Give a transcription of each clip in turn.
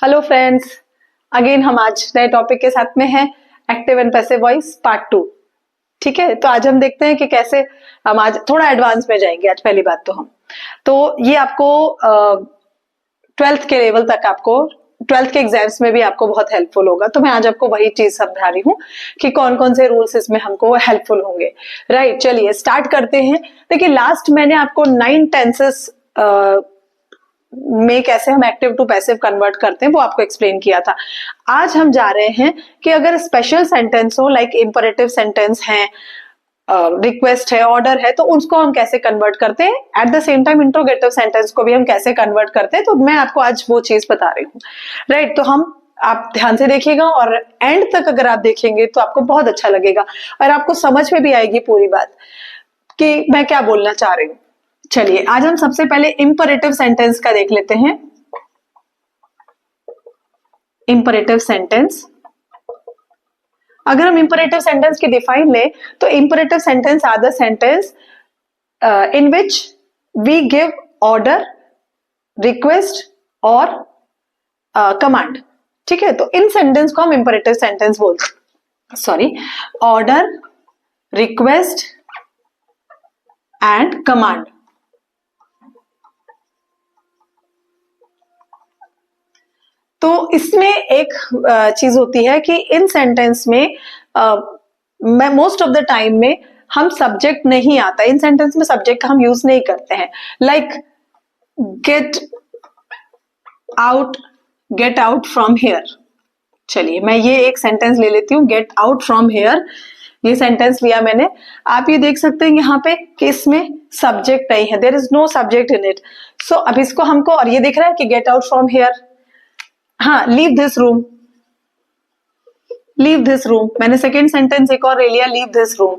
Hello friends, again हम आज नए टॉपिक के साथ में हैं, active and passive voice part 2। ठीक है, तो आज हम देखते हैं कि कैसे हम आज थोड़ा एडवांस में जाएंगे। आज पहली बात तो ये आपको 12th के लेवल तक, आपको 12th के एग्जाम्स में भी आपको बहुत हेल्पफुल होगा। तो मैं आज आपको वही चीज समझा रही हूँ कि कौन कौन से रूल्स इसमें हमको हेल्पफुल होंगे। राइट, चलिए स्टार्ट करते हैं। देखिए, लास्ट मैंने आपको 9 टेंसेस में कैसे हम एक्टिव टू पैसिव कन्वर्ट करते हैं वो आपको एक्सप्लेन किया था। आज हम जा रहे हैं कि अगर स्पेशल सेंटेंस हो, लाइक इंपरेटिव सेंटेंस है, रिक्वेस्ट है, ऑर्डर है, तो उसको हम कैसे कन्वर्ट करते हैं। At the same time interrogative sentence को भी हम कैसे कन्वर्ट करते हैं, तो मैं आपको आज वो चीज बता रही हूँ। राइट, तो आप ध्यान से देखिएगा और एंड तक अगर आप देखेंगे तो आपको बहुत अच्छा लगेगा और आपको समझ में भी आएगी पूरी बात कि मैं क्या बोलना चाह रही हूँ। चलिए, आज हम सबसे पहले इंपरेटिव सेंटेंस का देख लेते हैं। इंपरेटिव सेंटेंस, अगर हम इंपरेटिव सेंटेंस की डिफाइन ले तो imperative sentence are the sentence in which we give order, request और कमांड। ठीक है, तो इन सेंटेंस को हम इंपरेटिव सेंटेंस बोलते हैं। Sorry, order, request and command. तो इसमें एक चीज होती है कि इन सेंटेंस में मोस्ट ऑफ द टाइम में हम सब्जेक्ट नहीं आता, इन सेंटेंस में सब्जेक्ट हम यूज नहीं करते हैं। Like get out from hair. चलिए, मैं ये एक सेंटेंस ले लेती हूँ, गेट आउट फ्रॉम हेयर। ये सेंटेंस लिया मैंने। आप ये देख सकते हैं यहाँ पे कि इसमें सब्जेक्ट नहीं है, there is no subject in it. So अब इसको हमको, और ये दिख रहा है कि गेट आउट फ्रॉम हेयर। हाँ, leave this room, leave this room. मैंने सेकेंड सेंटेंस एक और ले लिया, लीव दिस रूम।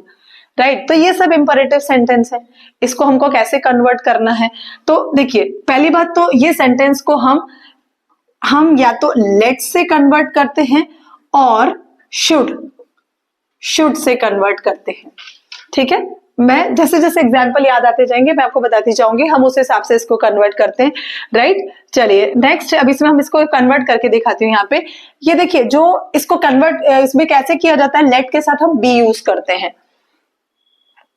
राइट, तो ये सब इंपरेटिव सेंटेंस है। इसको हमको कैसे कन्वर्ट करना है, तो देखिए, पहली बात तो ये सेंटेंस को हम या तो लेट से कन्वर्ट करते हैं और शुड से कन्वर्ट करते हैं। ठीक है, मैं जैसे जैसे एग्जाम्पल याद आते जाएंगे मैं आपको बताती जाऊंगी, हम उस हिसाब से इसको कन्वर्ट करते हैं। राइट, चलिए नेक्स्ट, अब इसमें हम इसको कन्वर्ट करके दिखाती हूँ। यहाँ पे ये देखिए, जो इसको कन्वर्ट इसमें कैसे किया जाता है, लेट के साथ हम बी यूज करते हैं।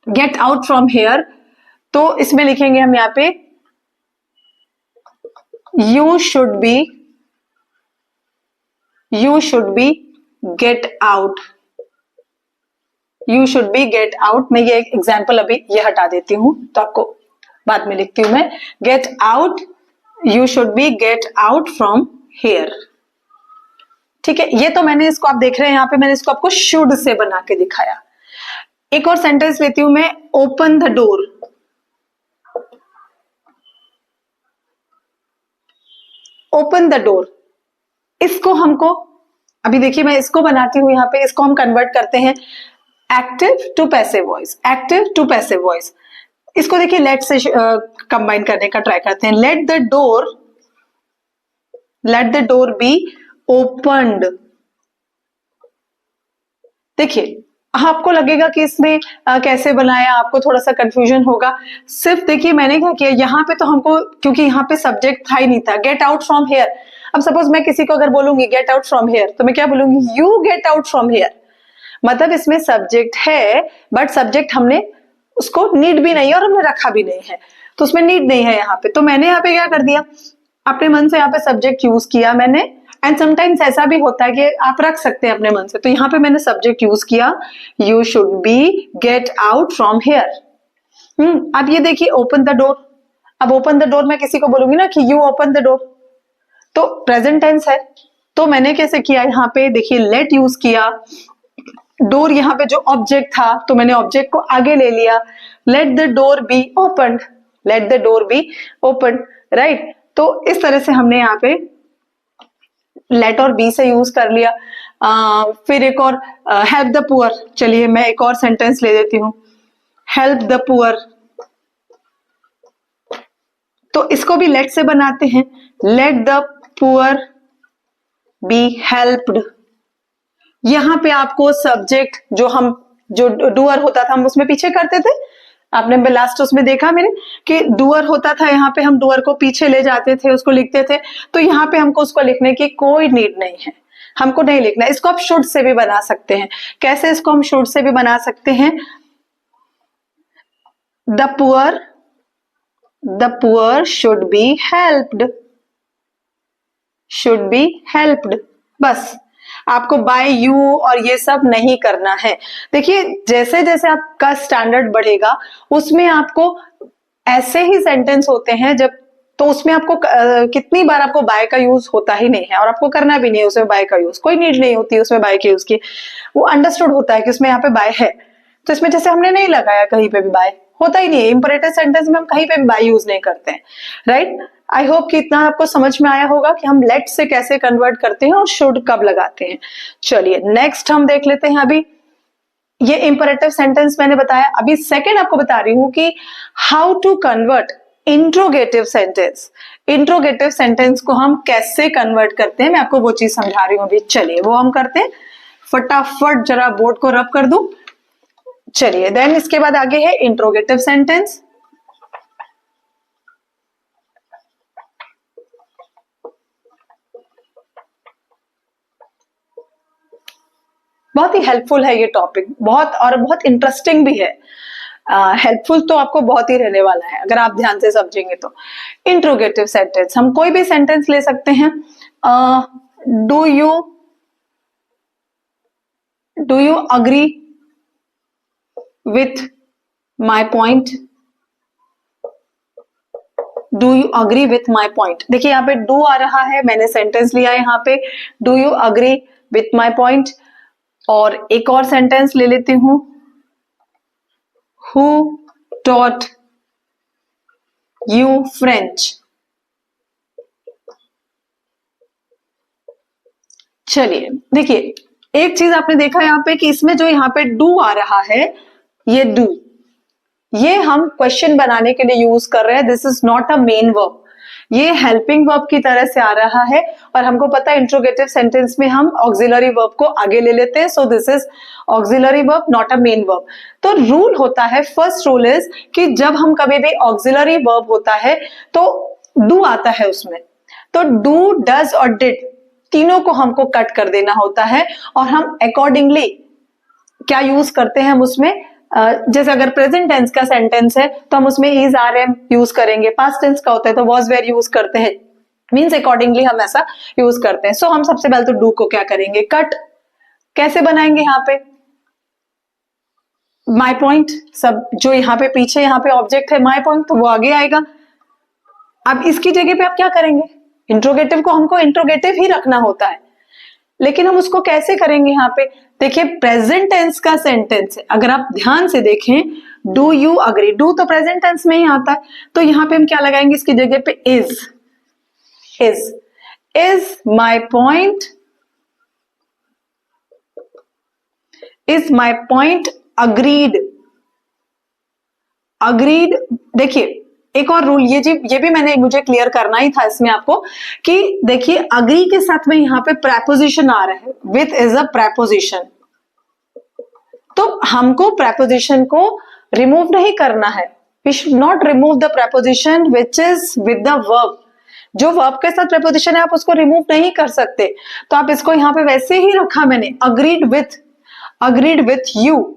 गेट आउट फ्रॉम हेयर, तो इसमें लिखेंगे हम यहाँ पे you should be get out, you should be get out. मैं ये एग्जाम्पल अभी ये हटा देती हूं तो आपको बाद में लिखती हूं मैं। Get out, you should be gate out from hair. ठीक है, ये तो मैंने इसको, आप देख रहे हैं यहाँ पे मैंने इसको आपको शुड से बना के दिखाया। एक और सेंटेंस लेती हूं मैं, open the door. Open the door, इसको हमको, अभी देखिए मैं इसको बनाती हूं यहाँ पे, इसको हम कन्वर्ट करते हैं active to passive voice. Active to passive voice, इसको देखिए लेट से कंबाइन करने का ट्राई करते हैं। Let the door be opened. देखिए, आपको लगेगा कि इसमें कैसे बनाया, आपको थोड़ा सा कंफ्यूजन होगा। सिर्फ देखिए मैंने क्या किया, यहाँ पे तो हमको, क्योंकि यहाँ पे सब्जेक्ट था ही नहीं था, गेट आउट फ्रॉम हेयर। अब सपोज मैं किसी को अगर बोलूंगी गेट आउट फ्रॉम हेयर, तो मैं क्या बोलूंगी, you get out from hair. मतलब इसमें सब्जेक्ट है, बट सब्जेक्ट हमने उसको नीड भी नहीं है और हमने रखा भी नहीं है, तो उसमें नीड नहीं है यहाँ पे। तो मैंने यहाँ पे क्या कर दिया, अपने मन से यहाँ पे सब्जेक्ट यूज किया मैंने। एंड समटाइम्स ऐसा भी होता है कि आप रख सकते हैं अपने मन से, तो यहाँ पे मैंने सब्जेक्ट यूज किया, you should be gate out from hair. अब ये देखिए, ओपन द डोर। अब ओपन द डोर मैं किसी को बोलूंगी ना कि यू ओपन द डोर, तो प्रेजेंट टेंस है। तो मैंने कैसे किया, यहाँ पे देखिए लेट यूज किया, डोर यहाँ पे जो ऑब्जेक्ट था तो मैंने ऑब्जेक्ट को आगे ले लिया, late the door be open, late the door be open. Right, तो इस तरह से हमने यहाँ पे लेट और बी से यूज कर लिया। फिर एक और, हेल्प द पुअर। चलिए मैं एक और सेंटेंस ले देती हूँ, हेल्प द पुअर। तो इसको भी लेट से बनाते हैं, let the poor be helped. यहाँ पे आपको सब्जेक्ट जो डूअर होता था हम उसमें पीछे करते थे, आपने लास्ट उसमें देखा मैंने कि डूअर होता था, यहाँ पे हम डूअर को पीछे ले जाते थे, उसको लिखते थे, तो यहाँ पे हमको उसको लिखने की कोई नीड नहीं है, हमको नहीं लिखना। इसको आप शुड से भी बना सकते हैं। कैसे इसको हम शुड से भी बना सकते हैं? The poor should be helped, should be helped. बस आपको बाय यू और ये सब नहीं करना है। देखिए जैसे जैसे आपका स्टैंडर्ड बढ़ेगा उसमें आपको ऐसे ही सेंटेंस होते हैं जब, तो उसमें आपको कितनी बार आपको बाय का यूज होता ही नहीं है और आपको करना भी नहीं है उसमें बाय का यूज, कोई नीड नहीं होती है उसमें बाय के यूज की। वो अंडरस्टूड होता है कि उसमें यहाँ पे बाय है, तो इसमें जैसे हमने नहीं लगाया कहीं पे भी बाय, होता ही नहीं है। इंपरेटिव सेंटेंस में हम कहीं पे भी बाय यूज नहीं करते हैं, राइट। आई होप कि इतना आपको समझ में आया होगा कि हम लेट से कैसे कन्वर्ट करते हैं और शुड कब लगाते हैं। चलिए नेक्स्ट हम देख लेते हैं। अभी ये इंपरेटिव सेंटेंस मैंने बताया, अभी सेकंड आपको बता रही हूं कि how to convert interrogative sentence. Interrogative sentence को हम कैसे कन्वर्ट करते हैं, मैं आपको वो चीज समझा रही हूं अभी। चलिए वो हम करते हैं, फटाफट जरा बोर्ड को रब कर दूं। चलिए देन इसके बाद आगे है इंट्रोगेटिव सेंटेंस। बहुत ही हेल्पफुल है ये टॉपिक, बहुत और बहुत इंटरेस्टिंग भी है। हेल्पफुल तो आपको बहुत ही रहने वाला है अगर आप ध्यान से समझेंगे तो। इंट्रोगेटिव सेंटेंस, हम कोई भी सेंटेंस ले सकते हैं। Do you agree with my point, do you agree with my point. देखिए यहाँ पे डू आ रहा है, मैंने सेंटेंस लिया है यहाँ पे, do you agree with my point. और एक और सेंटेंस ले लेती हूं, हु टॉट यू फ्रेंच। चलिए देखिए एक चीज आपने देखा यहाँ पे कि इसमें जो यहाँ पे डू आ रहा है, ये डू, ये हम क्वेश्चन बनाने के लिए यूज कर रहे हैं। This is not a main verb, ये हेल्पिंग वर्ब की तरह से आ रहा है। और हमको पता है इंट्रोगेटिव सेंटेंस में हम ऑक्सिलरी वर्ब को आगे ले लेते हैं, so this is auxiliary verb not a main verb. तो रूल होता है, फर्स्ट रूल इज कि जब हम कभी भी ऑक्सिलरी वर्ब होता है तो डू आता है उसमें, तो डू, डज और डिड तीनों को हमको कट कर देना होता है और हम अकॉर्डिंगली क्या यूज करते हैं हम उसमें। जैसे अगर प्रेजेंट टेंस का सेंटेंस है तो हम उसमें इज आर एम यूज करेंगे, पास्ट टेंस का होता है तो वॉज वेर यूज करते हैं, मीन्स अकॉर्डिंगली हम ऐसा यूज करते हैं। सो हम सबसे पहले तो डू को क्या करेंगे, कट। कैसे बनाएंगे, यहाँ पे माई पॉइंट, सब जो यहाँ पे पीछे यहाँ पे ऑब्जेक्ट है माई पॉइंट, तो वो आगे आएगा। अब इसकी जगह पे आप क्या करेंगे, इंट्रोगेटिव को हमको इंट्रोगेटिव ही रखना होता है, लेकिन हम उसको कैसे करेंगे। यहाँ पे देखिए प्रेजेंट टेंस का सेंटेंस है, अगर आप ध्यान से देखें, डू यू अग्री, डू तो प्रेजेंट टेंस में ही आता है, तो यहाँ पे हम क्या लगाएंगे, इसकी जगह पे is my point, is my point agreed. Agreed, देखिए एक और रूल, ये भी मैंने मुझे क्लियर करना ही था इसमें आपको कि देखिए अग्री के साथ में यहाँ पे प्रेपोजिशन आ रहा है, विथ इज अ प्रेपोजिशन, तो हमको प्रेपोजिशन को रिमूव नहीं करना है। We should not remove the preposition which is with the verb. जो वर्ब के साथ प्रेपोजिशन है आप उसको रिमूव नहीं कर सकते, तो आप इसको यहाँ पे वैसे ही रखा मैंने, agreed with you,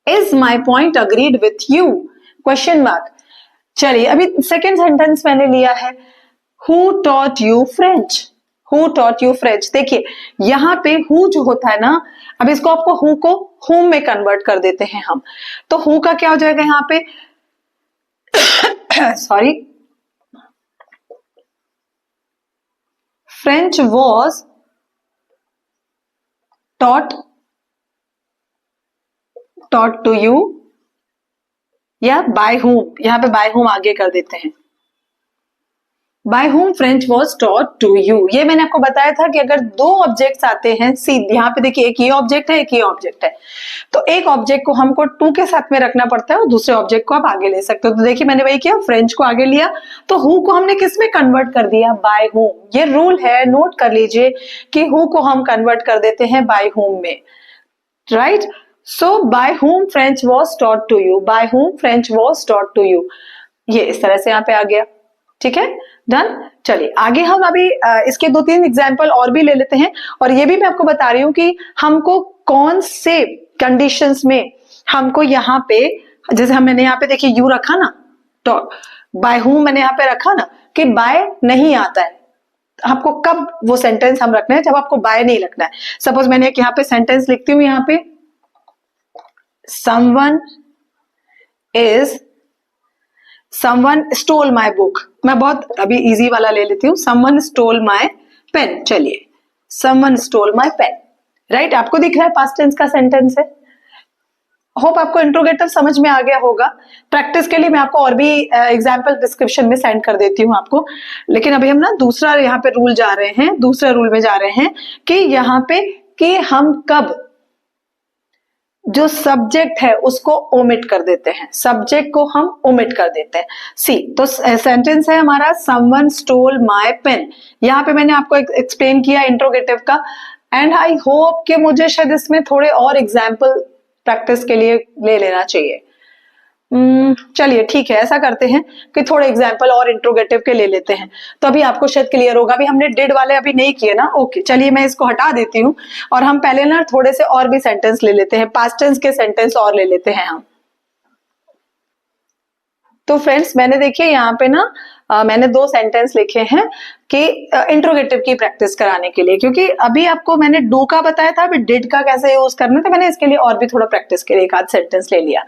is my point agreed with you, question mark. चलिए अभी सेकेंड सेंटेंस मैंने लिया है, who taught you French, who taught you French. देखिए यहाँ पे हु जो होता है ना, अब इसको आपको हु को हुम में कन्वर्ट कर देते हैं हम, तो हु का क्या हो जाएगा यहाँ पे sorry, French was taught to you, या बाय हुम, यहाँ पे बाय हुम आगे कर देते हैं, by whom French was taught to you. ये मैंने आपको बताया था कि अगर दो ऑब्जेक्ट्स आते हैं, सी यहाँ पे देखिए एक ये ऑब्जेक्ट है एक ये ऑब्जेक्ट है, तो एक ऑब्जेक्ट को हमको टू के साथ में रखना पड़ता है और दूसरे ऑब्जेक्ट को आप आगे ले सकते हो। तो देखिए मैंने वही किया, फ्रेंच को आगे लिया, तो हु को हमने किस में कन्वर्ट कर दिया, बाय हुम। ये रूल है, नोट कर लीजिए कि हु को हम कन्वर्ट कर देते हैं बाय हुम में, right. So by whom French was taught to you, by whom French was taught to you, ये इस तरह से यहाँ पे आ गया। ठीक है, डन। चलिए आगे हम अभी इसके 2-3 एग्जाम्पल और भी ले लेते हैं, और ये भी मैं आपको बता रही हूँ कि हमको कौन से कंडीशंस में हमको यहाँ पे, जैसे हम मैंने यहाँ पे देखिए यू रखा ना, तो बाय हूम मैंने यहाँ पे रखा ना कि बाय नहीं आता है, आपको कब वो सेंटेंस हम रखना है जब आपको बाय नहीं रखना है। सपोज मैंने एक यहाँ पे सेंटेंस लिखती हूँ, यहाँ पे someone stole my book, मैं बहुत अभी इजी वाला ले लेती हूँ, someone stole my pen। चलिए someone stole my pen, right आपको दिख रहा है पास्ट टेंस का सेंटेंस है। होप आपको इंट्रोगेटिव समझ में आ गया होगा। प्रैक्टिस के लिए मैं आपको और भी एग्जाम्पल डिस्क्रिप्शन में सेंड कर देती हूँ आपको, लेकिन अभी हम ना दूसरा यहाँ पे रूल जा रहे हैं, दूसरे रूल में जा रहे हैं कि यहाँ पे कि हम कब जो सब्जेक्ट है उसको ओमिट कर देते हैं, सब्जेक्ट को हम ओमिट कर देते हैं। सी तो सेंटेंस है हमारा समवन स्टोल माय पेन, यहाँ पे मैंने आपको एक्सप्लेन किया इंट्रोगेटिव का, एंड आई होप कि मुझे शायद इसमें थोड़े और एग्जाम्पल प्रैक्टिस के लिए ले लेना चाहिए। चलिए ठीक है, ऐसा करते हैं कि थोड़े एग्जाम्पल और इंट्रोगेटिव के ले लेते हैं, तो अभी आपको शायद क्लियर होगा। अभी हमने डिड वाले अभी नहीं किए ना, ओके चलिए मैं इसको हटा देती हूँ, और हम पहले ना थोड़े से और भी सेंटेंस ले लेते हैं, पास्ट टेंस के सेंटेंस और ले लेते हैं हम। तो फ्रेंड्स मैंने देखिए यहाँ पे ना मैंने 2 सेंटेंस लिखे हैं कि इंट्रोगेटिव की प्रैक्टिस कराने के लिए, क्योंकि अभी आपको मैंने डू का बताया था, अभी डिड का कैसे यूज करना था, मैंने इसके लिए और भी थोड़ा प्रैक्टिस के लिए एक आध सेंटेंस ले लिया,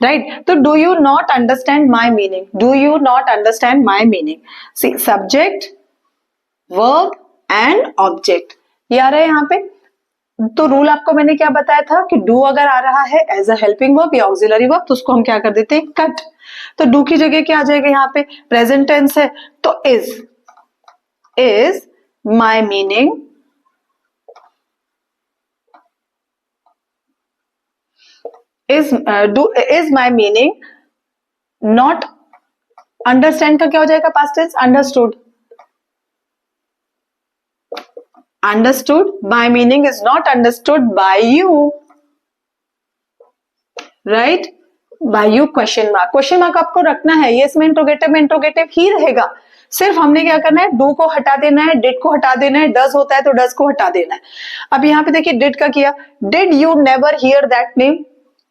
राइट। तो do you not understand my meaning, do you not understand my meaning, see subject verb and object ये आ रहा है यहाँ पे। तो रूल आपको मैंने क्या बताया था कि डू अगर आ रहा है एज अ हेल्पिंग वर्ब या ऑक्सिलरी वर्ब तो उसको हम क्या कर देते हैं, कट। तो डू की जगह क्या आ जाएगा, यहाँ पे प्रेजेंट टेंस है तो is my meaning is my meaning not, understand का क्या हो जाएगा past tense, understood, understood, my meaning is not understood by you, right, by you question mark, question mark आपको रखना है, ये इसमें इंट्रोगेटिव में इंट्रोगेटिव ही रहेगा, सिर्फ हमने क्या करना है, डू को हटा देना है, डिड को हटा देना है, डज होता है तो डज को हटा देना है। अब यहाँ पे देखिए डिड का किया, did you never hear that name,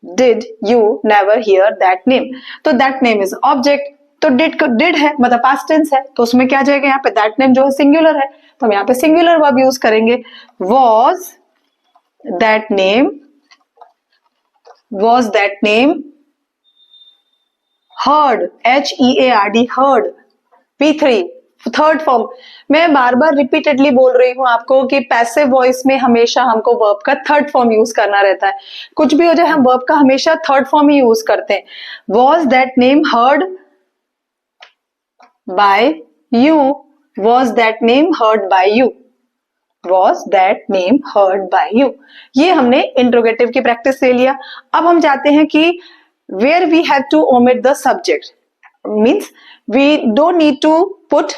did you never hear that name, तो दैट नेम इज ऑब्जेक्ट, तो डिड है मतलब पास्ट टेंस है, तो उसमें क्या जाएगा, यहाँ पे दैट नेम जो है सिंगुलर है, तो हम यहाँ पे सिंगुलर वर्ब यूज करेंगे, was that name heard, HEARD heard, V3 third form. मैं बार बार रिपीटेडली बोल रही हूँ आपको कि पैसिव वॉइस में हमेशा हमको वर्ब का थर्ड फॉर्म यूज करना रहता है, कुछ भी हो जाए हम वर्ब का हमेशा थर्ड फॉर्म ही यूज करते हैं। was that name heard by you, was that name heard by you, was that name heard by you, ये हमने इंट्रोगेटिव की प्रैक्टिस ले लिया। अब हम जाते हैं कि where we have to omit the subject, means we don't need to put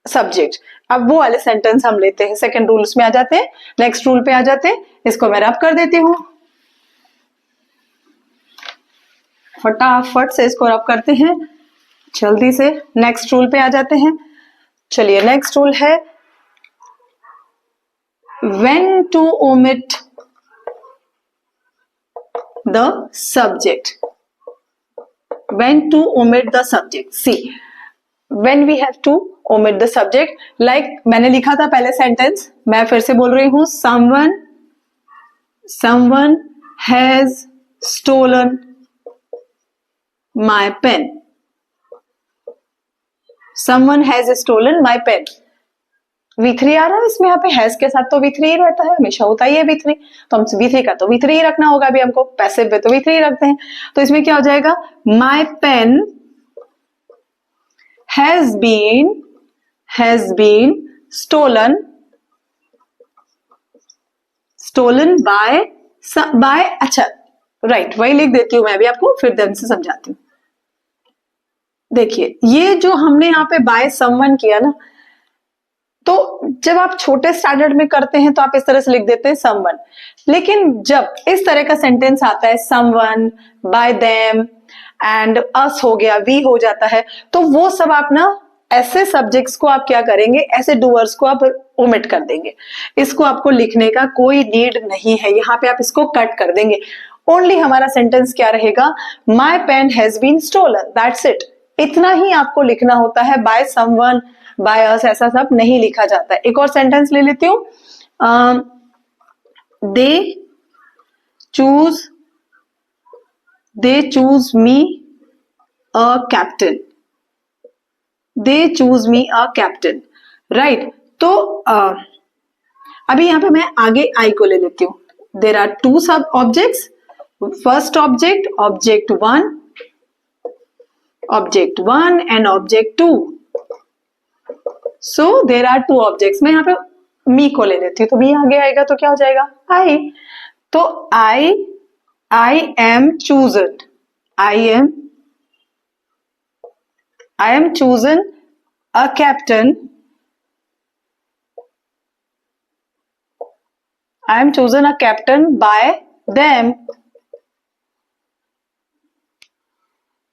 subject। अब वो वाले सेंटेंस हम लेते हैं, सेकेंड रूल्स में आ जाते हैं, नेक्स्ट रूल पे आ जाते हैं, इसको मैं रब कर देती हूँ, फटाफट से इसको रब करते हैं, जल्दी से नेक्स्ट रूल पे आ जाते हैं। चलिए नेक्स्ट रूल है when to omit the subject, when to omit the subject, see when we have to omit the subject, like मैंने लिखा था पहले सेंटेंस, मैं फिर से बोल रही हूं, someone has stolen my pen, someone has stolen my pen, V3 आ रहा है इसमें, यहाँ पे हैज के साथ तो V3 ही रहता है, हमेशा होता ही है V3, तो हम V3 का तो V3 ही रखना होगा, अभी हमको पैसिव पे तो V3 ही रखते हैं, तो इसमें क्या हो जाएगा, my pen has been stolen by अच्छा राइट, वही लिख देती हूँ मैं भी आपको, फिर ध्यान से समझाती हूँ। देखिए ये जो हमने यहाँ पे बाय समवन किया ना, तो जब आप छोटे स्टैंडर्ड में करते हैं तो आप इस तरह से लिख देते हैं समवन, लेकिन जब इस तरह का सेंटेंस आता है समवन, बाय देम एंड अस हो गया, वी हो जाता है, तो वो सब आप ना ऐसे सब्जेक्ट्स को आप क्या करेंगे, ऐसे डूअर्स को आप ओमिट कर देंगे। इसको आपको लिखने का कोई नीड नहीं है, यहाँ पे आप इसको कट कर देंगे। ओनली हमारा सेंटेंस क्या रहेगा, my pen has been stolen, that's it. इतना ही आपको लिखना होता है, बाय समवन, बाय अस ऐसा सब नहीं लिखा जाता है। एक और सेंटेंस ले लेती हूँ, they choose me a captain, they choose me a captain, right. तो अभी यहां पे मैं आगे आई को ले लेती हूँ। There are two sub objects, first object, object one and object two. So there are two objects. मैं यहाँ पे मी को ले लेती हूँ, तो मी आगे आएगा तो क्या हो जाएगा, आई। तो I am chosen, I am chosen a captain, I am chosen a captain by them.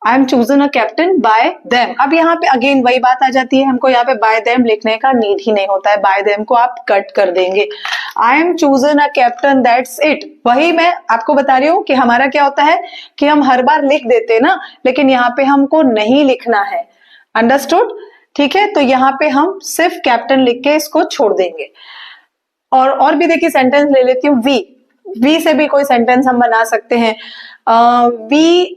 I am chosen a captain by them. अब यहाँ पे अगेन वही बात आ जाती है, हमको यहाँ पे by them लिखने का नीड ही नहीं होता है, by them को आप कट कर देंगे। I am chosen a captain, that's it। वही मैं आपको बता रही हूँ कि हमारा क्या होता है कि हम हर बार लिख देते हैं ना, लेकिन यहाँ पे हमको नहीं लिखना है, अंडरस्टूड, ठीक है। तो यहाँ पे हम सिर्फ कैप्टन लिख के इसको छोड़ देंगे। और भी देखिए सेंटेंस ले लेती हूँ, वी से भी कोई सेंटेंस हम बना सकते हैं। We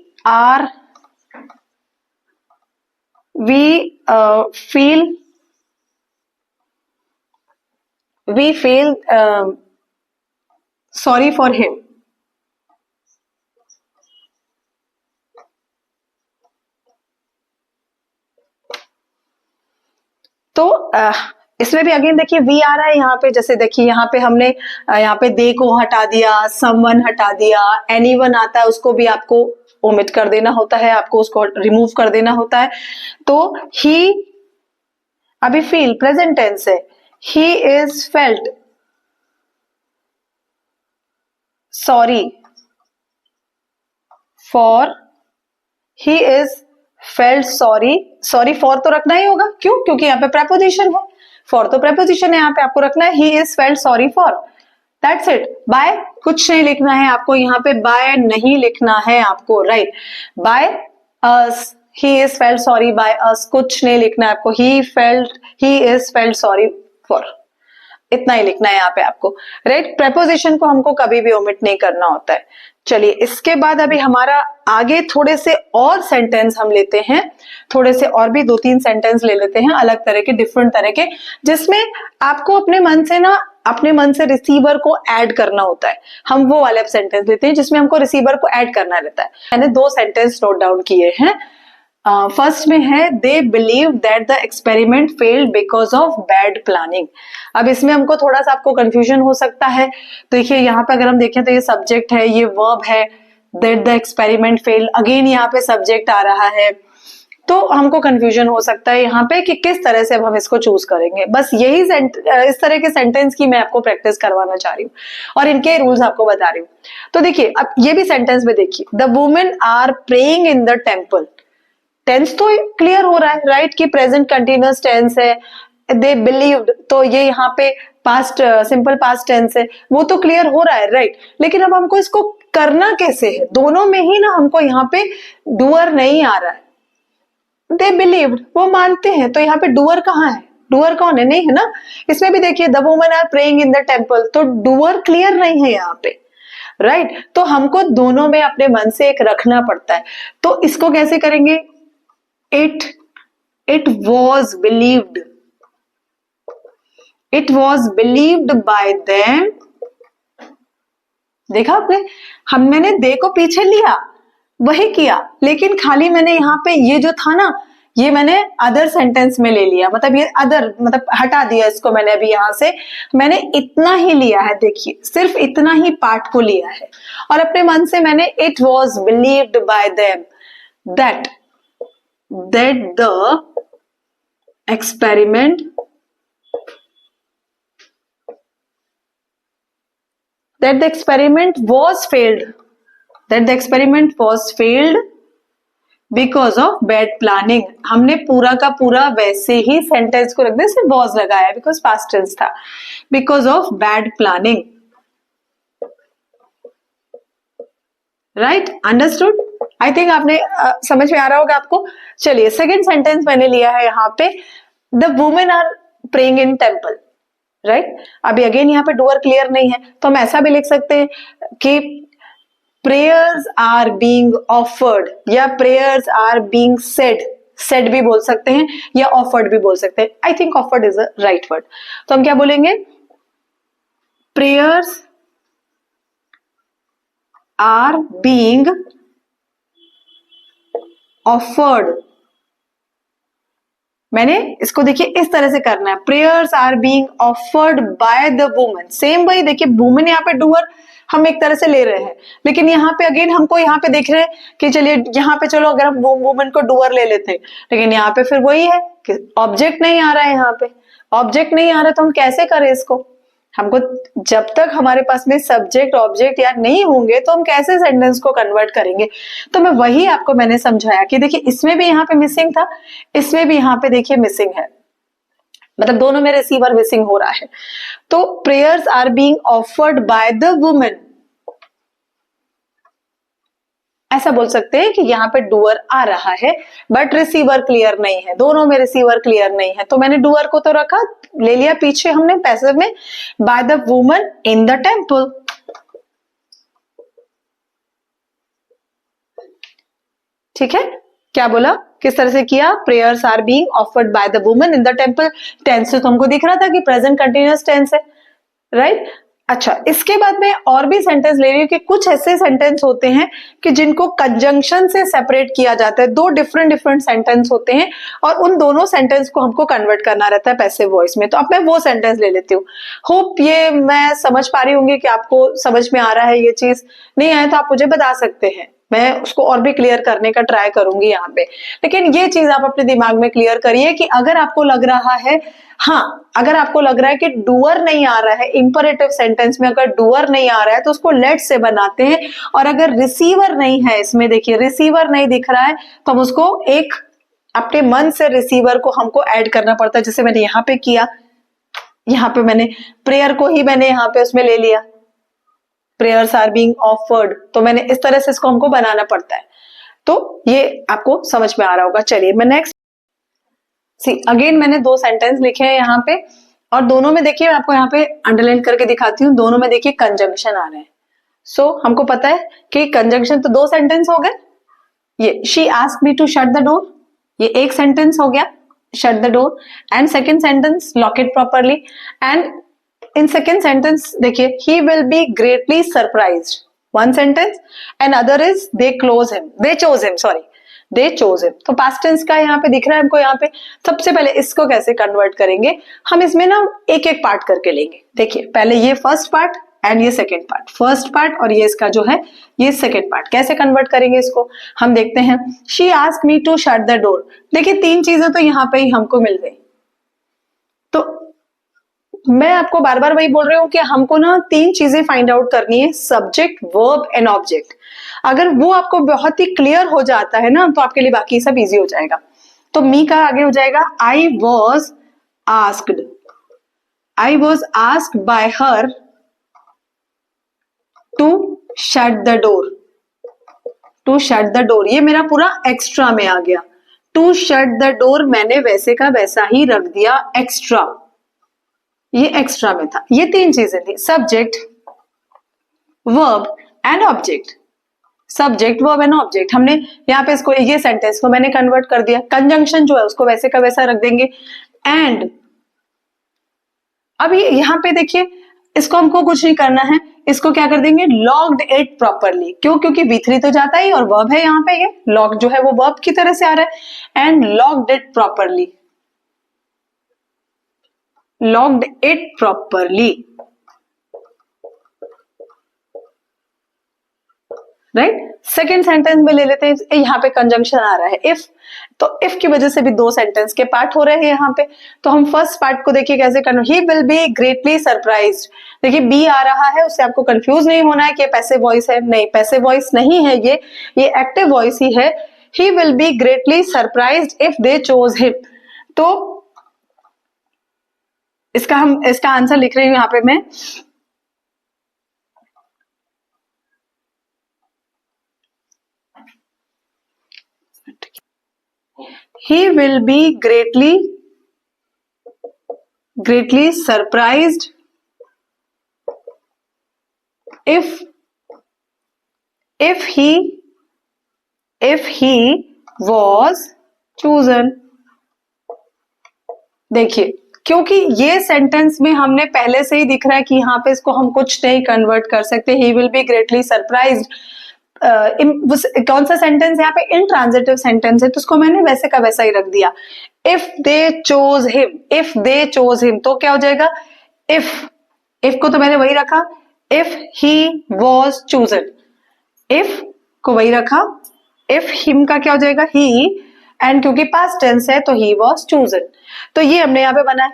feel sorry for him, तो इसमें भी अगेन देखिए वी आ रहा है यहाँ पे। जैसे देखिए यहाँ पे हमने यहाँ पे दे को हटा दिया, समवन हटा दिया, एनीवन आता है उसको भी आपको ओमिट कर देना होता है, आपको उसको रिमूव कर देना होता है। तो ही अभी फील प्रेजेंट टेंस है, he is felt sorry for, he is felt sorry for तो रखना ही होगा, क्यों, क्योंकि यहाँ पे प्रेपोजिशन है, फॉर तो प्रेपोजिशन है, यहाँ पे आपको रखना है he is felt sorry for, that's it. By कुछ नहीं लिखना है आपको, यहाँ पे बाय नहीं लिखना है आपको, right. By us, he is felt sorry by us, कुछ नहीं लिखना है आपको, ही इज फेल्ट सॉरी फॉर, इतना ही लिखना है यहाँ पे आपको, राइट। प्रेपोजिशन को हमको कभी भी ओमिट नहीं करना होता है। चलिए इसके बाद अभी हमारा आगे थोड़े से और सेंटेंस हम लेते हैं, थोड़े से और भी 2-3 सेंटेंस ले लेते हैं अलग तरह के, डिफरेंट तरह के, जिसमें आपको अपने मन से रिसीवर को ऐड करना होता है। हम वो वाले सेंटेंस लेते हैं जिसमें हमको रिसीवर को ऐड करना रहता है। मैंने 2 सेंटेंस नोट डाउन किए हैं। फर्स्ट में है they believe that the experiment failed because of bad planning. अब इसमें हमको थोड़ा सा आपको कंफ्यूजन हो सकता है। देखिए यहाँ पे अगर हम देखें तो ये सब्जेक्ट है, ये वर्ब है, that the experiment failed, again यहाँ पे सब्जेक्ट आ रहा है, तो हमको कंफ्यूजन हो सकता है यहाँ पे कि किस तरह से अब हम इसको चूज करेंगे। बस यही इस तरह के सेंटेंस की मैं आपको प्रैक्टिस करवाना चाह रही हूँ और इनके रूल्स आपको बता रही हूँ। तो देखिए अब ये भी सेंटेंस में देखिए, the women are praying in the temple, tense तो क्लियर हो रहा है, राइट, कि प्रेजेंट कंटिन्यूअस टेंस है। दे बिलीव्ड, तो ये यहाँ पे पास्ट सिंपल पास्ट टेंस है, वो तो क्लियर हो रहा है, राइट। लेकिन अब हमको इसको करना कैसे है, दोनों में ही ना हमको यहाँ पे डूअर नहीं आ रहा है। दे बिलीव्ड, वो मानते हैं, तो यहाँ पे डूअर कहाँ है, डूअर कौन है, नहीं है ना। इसमें भी देखिए the women are praying in the temple, तो डूअर क्लियर नहीं है यहाँ पे, राइट। तो हमको दोनों में अपने मन से एक रखना पड़ता है। तो इसको कैसे करेंगे, it was believed by them। देखा आपने, मैंने दे को पीछे लिया, वही किया, लेकिन खाली मैंने यहाँ पे ये जो था ना, ये मैंने अदर सेंटेंस में ले लिया, मतलब ये अदर मतलब हटा दिया इसको मैंने, अभी यहां से मैंने इतना ही लिया है, देखिए सिर्फ इतना ही पार्ट को लिया है और अपने मन से मैंने it was believed bye them that the experiment that the experiment was failed, that the experiment was failed because of bad planning. हमने पूरा का पूरा वैसे ही सेंटेंस को रख दिया, सिर्फ वॉज लगाया बिकॉज पास्ट टेंस था, because of bad planning. Right, understood? I think आपने समझ में आ रहा होगा आपको। चलिए सेकेंड सेंटेंस मैंने लिया है यहाँ पे, the women are praying in temple. Right, अभी अगेन यहाँ पे डूअर क्लियर नहीं है, तो हम ऐसा भी लिख सकते हैं कि प्रेयर्स आर बीइंग ऑफर्ड, या prayers are being said, said भी बोल सकते हैं या ऑफर्ड भी बोल सकते हैं। I think offered is a right word, तो हम क्या बोलेंगे, प्रेयर्स आर बीइंग ऑफर्ड। मैंने इसको देखिए इस तरह से करना है, prayers are being offered by the woman. Same वही देखिए, वुमन यहाँ पे डूअर हम एक तरह से ले रहे हैं, लेकिन यहाँ पे अगेन हमको यहाँ पे देख रहे हैं कि चलिए यहाँ पे चलो अगर हम वुमन को डूअर ले लेते, लेकिन यहाँ पे फिर वही है कि ऑब्जेक्ट नहीं आ रहा है। यहाँ पे ऑब्जेक्ट नहीं आ रहा तो हम कैसे करें इसको, हमको जब तक हमारे पास में सब्जेक्ट ऑब्जेक्ट याद नहीं होंगे तो हम कैसे सेंटेंस को कन्वर्ट करेंगे। तो मैं वही आपको मैंने समझाया कि देखिए इसमें भी यहाँ पे मिसिंग था, इसमें भी यहाँ पे देखिए मिसिंग है, मतलब दोनों में रिसीवर मिसिंग हो रहा है। तो prayers are being offered by the women, ऐसा बोल सकते हैं कि यहाँ पे डूअर आ रहा है बट रिसीवर क्लियर नहीं है, दोनों में रिसीवर क्लियर नहीं है। तो मैंने डूअर को तो रखा, ले लिया पीछे हमने पैसिव में, by the woman in the temple. ठीक है, क्या बोला, किस तरह से किया, prayers are being offered by the woman in the temple. Tense से तो हमको दिख रहा था कि प्रेजेंट कंटिन्यूअस टेंस है। राइट, अच्छा इसके बाद मैं और भी सेंटेंस ले रही हूँ कि कुछ ऐसे सेंटेंस होते हैं कि जिनको कंजंक्शन से सेपरेट किया जाता है, दो डिफरेंट डिफरेंट सेंटेंस होते हैं और उन दोनों सेंटेंस को हमको कन्वर्ट करना रहता है पैसिव वॉइस में। तो अब मैं वो सेंटेंस ले लेती हूँ। होप ये मैं समझ पा रही होंगी कि आपको समझ में आ रहा है ये चीज, नहीं आए तो आप मुझे बता सकते हैं, मैं उसको और भी क्लियर करने का ट्राई करूंगी यहाँ पे। लेकिन ये चीज आप अपने दिमाग में क्लियर करिए कि अगर आपको लग रहा है, हाँ अगर आपको लग रहा है कि डूअर नहीं आ रहा है, इंपरेटिव सेंटेंस में अगर डूअर नहीं आ रहा है तो उसको लेट से बनाते हैं, और अगर रिसीवर नहीं है इसमें, देखिए रिसीवर नहीं दिख रहा है तो हम उसको एक अपने मन से रिसीवर को हमको ऐड करना पड़ता है, जैसे मैंने यहाँ पे किया, यहाँ पे मैंने प्रेयर को ही मैंने यहाँ पे उसमें ले लिया, प्रेयर्स आर बीइंग ऑफर्ड, तो मैंने इस तरह से इसको हमको बनाना पड़ता है। तो ये आपको समझ में आ रहा होगा। चलिए मैं नेक्स्ट सी अगेन मैंने दो सेंटेंस लिखे हैं यहाँ पे, और दोनों में देखिए मैं आपको यहाँ पे अंडरलाइन करके दिखाती हूँ, दोनों में देखिए कंजंक्शन आ रहे हैं। सो हमको पता है कि कंजंक्शन तो दो सेंटेंस हो गए, ये she asked me to shut the door, ये एक सेंटेंस हो गया, shut the door, and second sentence lock it properly, and in second sentence देखिए he will be greatly surprised, one sentence, and other is they close him, they chose him, sorry they chose him. तो past tense का यहाँ पे दिख रहा है हमको। यहाँ पे सबसे पहले इसको कैसे कन्वर्ट करेंगे, हम इसमें ना एक एक पार्ट करके लेंगे। देखिए पहले ये फर्स्ट पार्ट एंड ये सेकेंड पार्ट, फर्स्ट पार्ट और ये इसका जो है ये सेकेंड पार्ट, कैसे कन्वर्ट करेंगे इसको हम देखते हैं। She asked me to shut the door, देखिए तीन चीजें तो यहाँ पे ही हमको मिल गई। तो मैं आपको बार बार वही बोल रही हूँ कि हमको ना तीन चीजें फाइंड आउट करनी है, सब्जेक्ट वर्ब एंड ऑब्जेक्ट। अगर वो आपको बहुत ही क्लियर हो जाता है ना तो आपके लिए बाकी सब इजी हो जाएगा। तो मी का आगे हो जाएगा I was asked, I was asked by her to shut the door, to shut the door, ये मेरा पूरा एक्स्ट्रा में आ गया। टू शट द डोर मैंने वैसे का वैसा ही रख दिया एक्स्ट्रा, ये एक्स्ट्रा में था। ये तीन चीजें थी, subject verb and object, subject verb and object. हमने यहाँ पे इसको, ये सेंटेंस को मैंने कन्वर्ट कर दिया, कंजंक्शन जो है उसको वैसे का वैसा रख देंगे। एंड अब ये यहाँ पे देखिए इसको हमको कुछ नहीं करना है, इसको क्या कर देंगे, लॉग्ड इट प्रॉपरली। क्यों, क्योंकि V3 तो जाता ही और वर्ब है यहाँ पे, ये लॉग जो है वो वर्ब की तरह से आ रहा है। And logged it properly, logged it properly. Right. Second sentence में ले लेते हैं, यहाँ पे कंजंक्शन आ रहा है इफ, तो इफ की वजह से भी दो सेंटेंस के पार्ट हो रहे हैं यहाँ पे। तो हम फर्स्ट पार्ट को देखिए कैसे करना, ही विल बी ग्रेटली सरप्राइज्ड। देखिए बी आ रहा है, उससे आपको कंफ्यूज नहीं होना है कि पैसिव वॉइस है, नहीं पैसिव वॉइस नहीं है, ये एक्टिव वॉइस ही है। ही will be greatly surprised if they chose him. तो इसका आंसर लिख रही हूं यहाँ पे मैं, he will be greatly surprised if he was chosen। देखिए क्योंकि ये सेंटेंस में हमने पहले से ही दिख रहा है कि यहाँ पे इसको हम कुछ नहीं कन्वर्ट कर सकते, he will be greatly surprised। कौन सा सेंटेंस यहाँ पे इंट्रांजिटिव सेंटेंस है, तो उसको मैंने वैसे का वैसा ही रख दिया। इफ दे चोज हिम, तो क्या हो जाएगा, इफ को तो मैंने वही रखा, if he was chosen, if को वही रखा, इफ हिम का क्या हो जाएगा, ही, एंड क्योंकि पास्ट टेंस है तो ही वॉज चूजन। तो ये हमने यहाँ पे बनाया,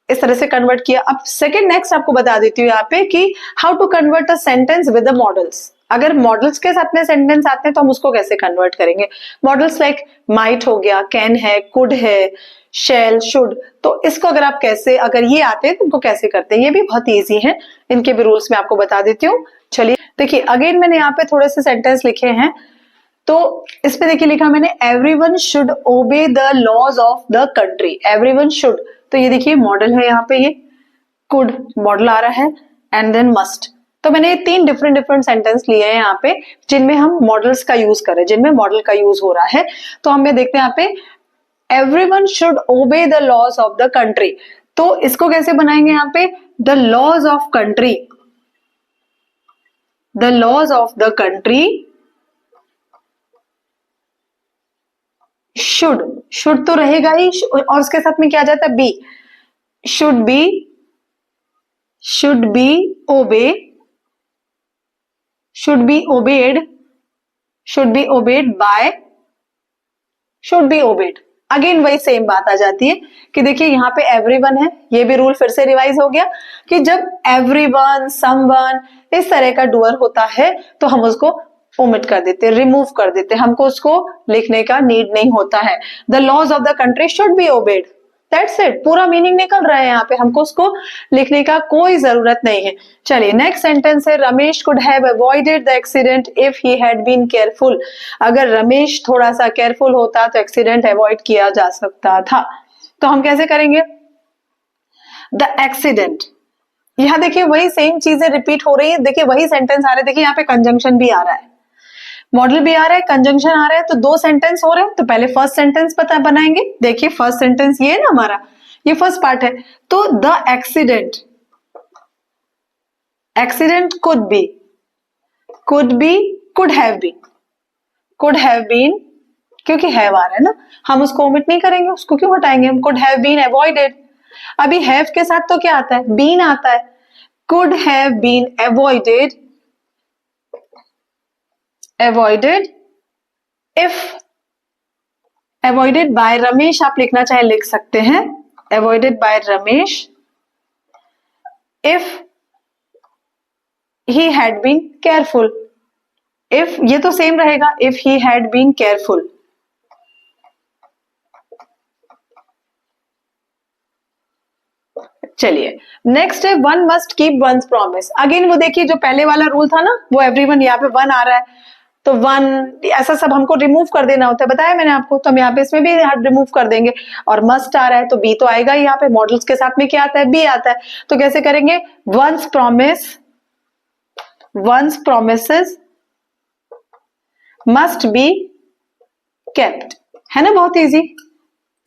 इस तरह से कन्वर्ट किया। अब सेकंड नेक्स्ट आपको बता देती हूँ यहाँ पे कि how to convert a sentence with the modals. अगर मॉडल्स के साथ में सेंटेंस आते हैं तो हम उसको कैसे कन्वर्ट करेंगे। मॉडल्स लाइक माइट हो गया, कैन है, कुड है, शैल, शुड, तो इसको अगर आप कैसे, अगर ये आते हैं तो इनको कैसे करते हैं, ये भी बहुत ईजी है, इनके भी रूल्स मैं आपको बता देती हूँ। चलिए देखिए अगेन मैंने यहाँ पे थोड़े से सेंटेंस लिखे हैं, तो इस पे देखिए लिखा मैंने everyone should obey the laws of the country, everyone should, तो ये देखिए मॉडल है यहाँ पे, ये कुड मॉडल आ रहा है, एंड देन मस्ट। तो मैंने ये तीन डिफरेंट सेंटेंस लिए हैं यहाँ पे जिनमें हम मॉडल्स का यूज कर रहे हैं, जिनमें मॉडल का यूज हो रहा है। तो हमें देखते हैं यहाँ पे everyone should obey the laws of the country, तो इसको कैसे बनाएंगे यहाँ पे, the laws of country, the laws of the country should तो रहेगा ही, और उसके साथ में क्या आ जाता है, be, should be obeyed by, should be obeyed. Again वही सेम बात आ जाती है कि देखिए यहाँ पे एवरीवन है, ये भी रूल फिर से रिवाइज हो गया कि जब एवरीवन, समवन इस तरह का डूअर होता है तो हम उसको ओमिट कर देते, रिमूव कर देते, हमको उसको लिखने का नीड नहीं होता है। The laws of the country should be obeyed, that's it, पूरा मीनिंग निकल रहा है यहाँ पे, हमको उसको लिखने का कोई जरूरत नहीं है। चलिए नेक्स्ट सेंटेंस है, Ramesh could have avoided the accident if he had been careful. अगर रमेश थोड़ा सा केयरफुल होता तो एक्सीडेंट अवॉइड किया जा सकता था। तो हम कैसे करेंगे, द एक्सीडेंट, यहाँ देखिए वही सेम चीजें रिपीट हो रही है, देखिए वही सेंटेंस आ रहे हैं, देखिए यहाँ पे कंजंक्शन भी आ रहा है, मॉडल भी आ रहा है, कंजंक्शन आ रहा है, तो दो सेंटेंस हो रहे हैं। तो पहले फर्स्ट सेंटेंस बनाएंगे, देखिए फर्स्ट सेंटेंस ये है ना हमारा, ये फर्स्ट पार्ट है, तो the accident could have been, क्योंकि हैव आ रहा है ना, हम उसको ओमिट नहीं करेंगे, उसको क्यों हटाएंगे हम, कुड हैव बीन अवॉइडेड। अभी हैव के साथ तो क्या आता है, बीन आता है, could have been avoided if, avoided by Ramesh आप लिखना चाहे लिख सकते हैं, avoided by Ramesh if he had been careful, if ये तो सेम रहेगा, if he had been careful. चलिए नेक्स्ट है, one must keep one's promise. Again वो देखिए जो पहले वाला रूल था ना, वो एवरीवन, यहाँ पे वन आ रहा है, तो वन ऐसा सब हमको रिमूव कर देना होता है, बताया मैंने आपको, तो हम यहाँ पे इसमें भी रिमूव कर देंगे। और मस्ट आ रहा है तो बी तो आएगा ही, यहाँ पे मॉडल्स के साथ में क्या आता है, बी आता है। तो कैसे करेंगे, one's promises must be kept, है ना, बहुत इजी,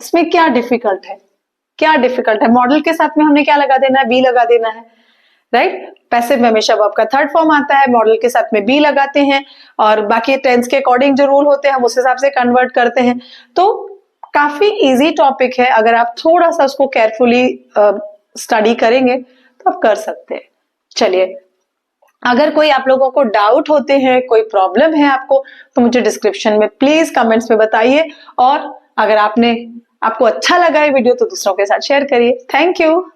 इसमें क्या डिफिकल्ट है, मॉडल के साथ में हमने क्या लगा देना है, बी लगा देना है, राइट। पैसिव में हमेशा वर्ब का थर्ड फॉर्म आता है, मॉडल के साथ में बी लगाते हैं, और बाकी टेंस के अकॉर्डिंग जो रूल होते हैं हम उस हिसाब से कन्वर्ट करते हैं। तो काफी इजी टॉपिक है, अगर आप थोड़ा सा उसको केयरफुली स्टडी करेंगे तो आप कर सकते हैं। चलिए अगर कोई आप लोगों को डाउट होते हैं, कोई प्रॉब्लम है आपको, तो मुझे डिस्क्रिप्शन में प्लीज कमेंट्स में बताइए। और अगर आपको अच्छा लगा ये वीडियो तो दूसरों के साथ शेयर करिए। Thank you.